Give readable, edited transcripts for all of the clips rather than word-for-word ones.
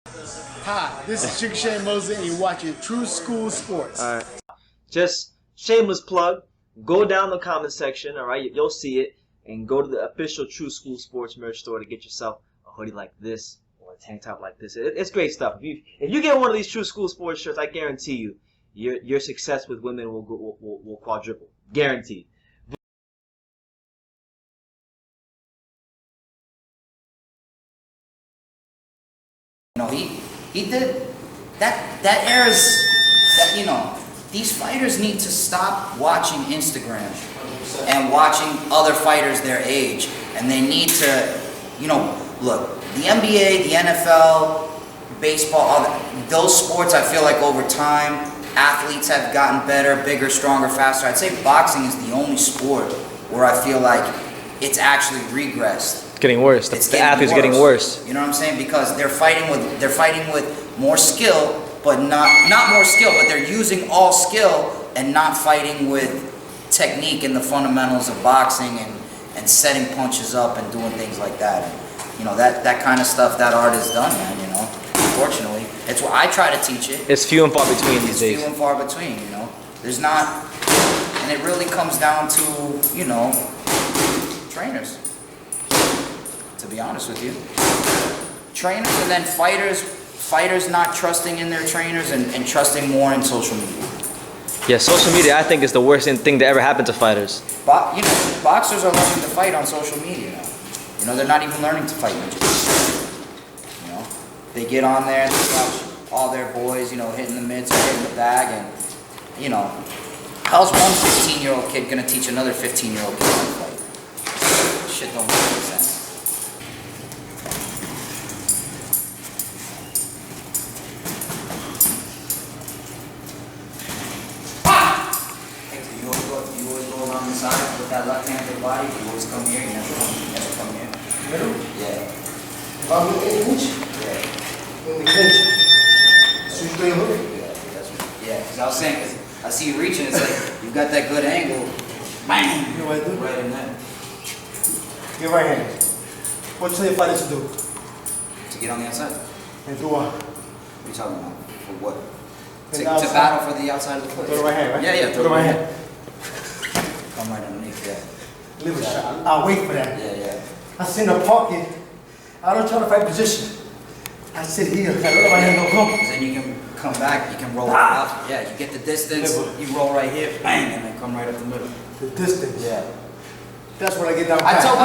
Hi, this is Chick Shane Mosley, and you're watching True School Sports. All right. Just shameless plug. Go down the comment section, all right? You'll see it. And go to the official True School Sports merch store to get yourself a hoodie like this or a tank top like this. It's great stuff. If you get one of these True School Sports shirts, I guarantee you, your success with women will quadruple. Guaranteed. You know, he did that era's that, you know, these fighters need to stop watching Instagram and watching other fighters their age, and they need to, you know, look, the NBA, the NFL, baseball, all those sports, I feel like over time athletes have gotten better, bigger, stronger, faster. I'd say boxing is the only sport where I feel like it's actually regressed. It's getting worse. The athlete's getting worse. You know what I'm saying? Because they're fighting with more skill, but not more skill, but they're using all skill and not fighting with technique and the fundamentals of boxing and setting punches up and doing things like that. And, you know, that kind of stuff, that art is done, man, you know. Unfortunately. It's what I try to teach it. It's few and far between these days. It's few and far between, you know. There's not, and it really comes down to, you know, trainers. To be honest with you. Trainers, and then fighters not trusting in their trainers and trusting more in social media. Yeah, social media I think is the worst thing to ever happen to fighters. You know, boxers are learning to fight on social media now. You know, they're not even learning to fight ninjas. You know, they get on there and they watch all their boys, you know, hitting the mitts or hitting the bag, and, you know, how's one 15-year-old kid gonna teach another 15-year-old kid how to fight? Shit don't make any sense. You always go around the side with that left hand to the body. You always come here. You never come here. Middle? Yeah. About the clinch? Yeah. In the clinch. So you doing hook? Yeah, because I was saying, cause I see you reaching, it's like, you've got that good angle. Bang! You know what I do? Right in there. Your right hand. What you tell your fighters to do? To get on the outside? And do what? What are you talking about? For what? To outside. battle for the outside of the foot. Throw the right hand, right? Yeah, Throw the right hand. Come right underneath, yeah. Live a shot. I'll wait for that. Yeah. I sit in the pocket. I don't try to fight position. I sit here. I let my hand go come. Then you can come back, you can roll right up. Yeah, you get the distance, you roll right here, bang, and then come right up the middle. The distance. Yeah. That's what I get down. I tell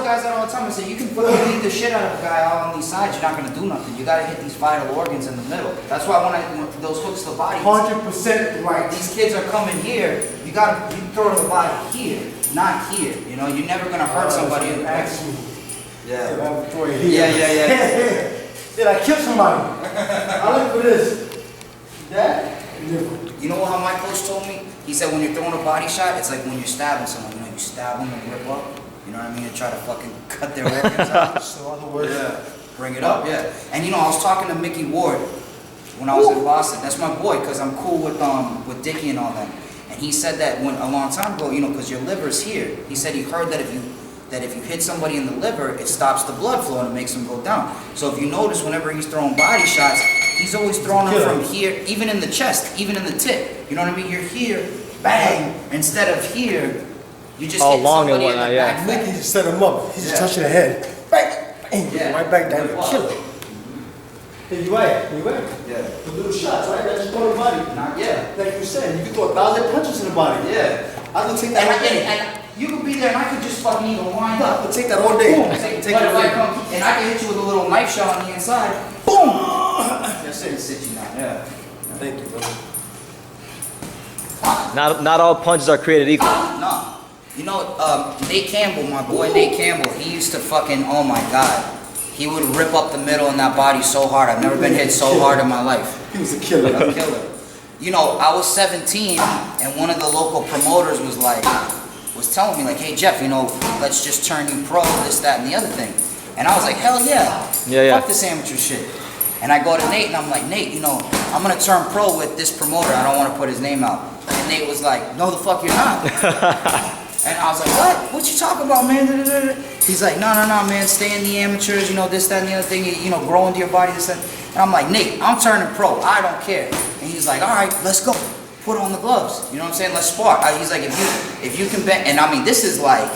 guys that all the time. I say, you can beat the shit out of a guy all on these sides. You're not going to do nothing. You got to hit these vital organs in the middle. That's why when those hooks to the body, 100% right. these kids are coming here. You throw the body here, not here. You know, you're never going to hurt somebody. Yeah. I'm throwing it Yeah. here. Did I kill somebody? I look for this. That? You know how my coach told me? He said when you're throwing a body shot, it's like when you're stabbing someone. You know, you stab them and rip up. You know what I mean? And try to fucking cut their organs out. So other words. Yeah. Bring it up, yeah. And you know, I was talking to Mickey Ward when I was in Boston. That's my boy, because I'm cool with Dickie and all them. And he said that a long time ago, you know, because your liver's here. He said he heard that if you hit somebody in the liver, it stops the blood flow and it makes them go down. So if you notice, whenever he's throwing body shots, he's always throwing them from here, even in the chest, even in the tip. You know what I mean? You're here, bang, instead of here, you just hit somebody in the back. Mickey just set him up. He's just touching the head. Bang! Bang! Yeah. Right back down. Kill it. Hey, you right. Yeah. The little shots, right? That's just going to the body. Not yet. Like you said, you can throw 1,000 punches in the body. Yeah. I can take that all day. And you could be there and I could just fucking even wind up. I can take that all day. Boom. Take But it if all I day. come, and I can hit you with a little knife shot on the inside. Boom! That's it, sit you down. Yeah. Thank you, brother. Not all punches are created equal. No. You know, Nate Campbell, my boy Nate Campbell, he used to fucking, oh my God. He would rip up the middle in that body so hard. I've never been hit so hard in my life. He was a killer. A killer. You know, I was 17 and one of the local promoters was telling me like, hey Jeff, you know, let's just turn you pro, this, that, and the other thing. And I was like, hell yeah. Yeah. Fuck this amateur shit. And I go to Nate and I'm like, Nate, you know, I'm gonna turn pro with this promoter. I don't want to put his name out. And Nate was like, no the fuck you're not. And I was like, what? What you talking about, man? He's like, no, man, stay in the amateurs, you know, this, that, and the other thing, you know, grow into your body, this, that. And I'm like, Nate, I'm turning pro, I don't care. And he's like, all right, let's go. Put on the gloves. You know what I'm saying? Let's spar. He's like, if you can bet, and I mean, this is like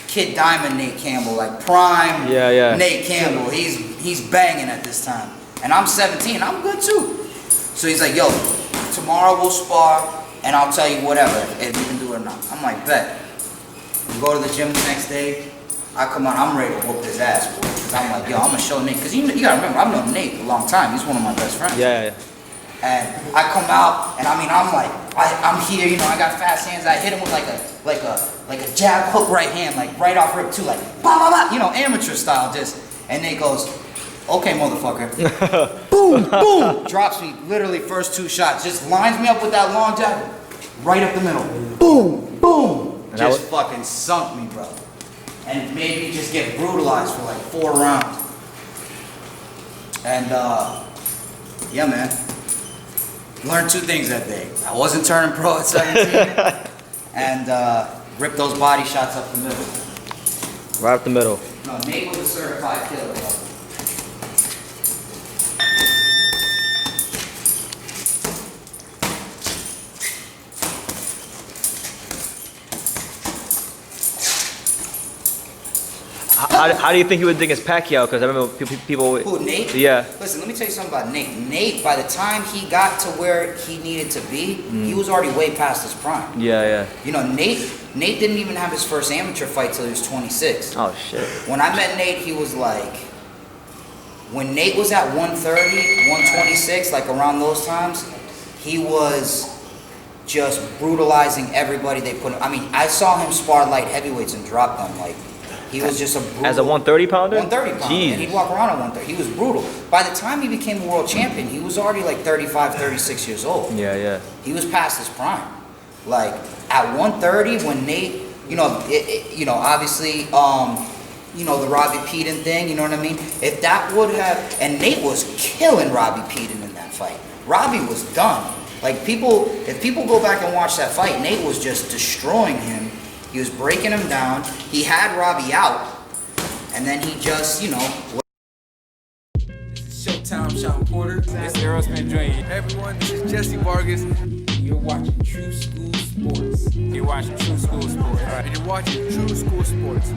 Kid Diamond Nate Campbell, like prime Nate Campbell. He's banging at this time. And I'm 17, I'm good too. So he's like, yo, tomorrow we'll spar, and I'll tell you whatever, if you can do it or not. I'm like, bet. We go to the gym the next day. I come on, I'm ready to whoop his ass, boy. Cause I'm like, yo, I'm gonna show Nate. Cause you gotta remember, I've known Nate a long time. He's one of my best friends. Yeah. And I come out, and I mean, I'm like, I'm here, you know, I got fast hands. I hit him with like a jab hook right hand, like right off rip too, like bah bah bah, you know, amateur style, just. And Nate goes, okay, motherfucker. Boom, boom, drops me literally first 2 shots, just lines me up with that long jab, right up the middle. Boom, boom, just fucking sunk me, bro. And made me just get brutalized for like 4 rounds. And yeah, man. Learned 2 things that day. I wasn't turning pro at 17, and ripped those body shots up the middle. Right up the middle. No, Nate was a certified killer, bro. How do you think he would think as Pacquiao? Because I remember people. Who, Nate? Yeah. Listen, let me tell you something about Nate. Nate, by the time he got to where he needed to be, he was already way past his prime. Yeah. You know, Nate didn't even have his first amateur fight till he was 26. Oh shit. When I met Nate, he was like, when Nate was at 130, 126, like around those times, he was just brutalizing everybody they put. I mean, I saw him spar light heavyweights and drop them like. He was just a brutal... As a 130 pounder? 130 pounder. Jeez. And he'd walk around at 130. He was brutal. By the time he became a world champion, he was already like 35, 36 years old. Yeah. He was past his prime. Like, at 130, when Nate, you know, obviously, you know, the Robbie Peden thing, you know what I mean? If that would have... And Nate was killing Robbie Peden in that fight. Robbie was done. Like, if people go back and watch that fight, Nate was just destroying him. He was breaking him down. He had Robbie out, and then he just, you know. This is Showtime, Sean Porter. This is Aerosmith Jr. Hey everyone, this is Jesse Vargas. You're watching True School Sports. You're watching True School Sports. All right, and you're watching True School Sports.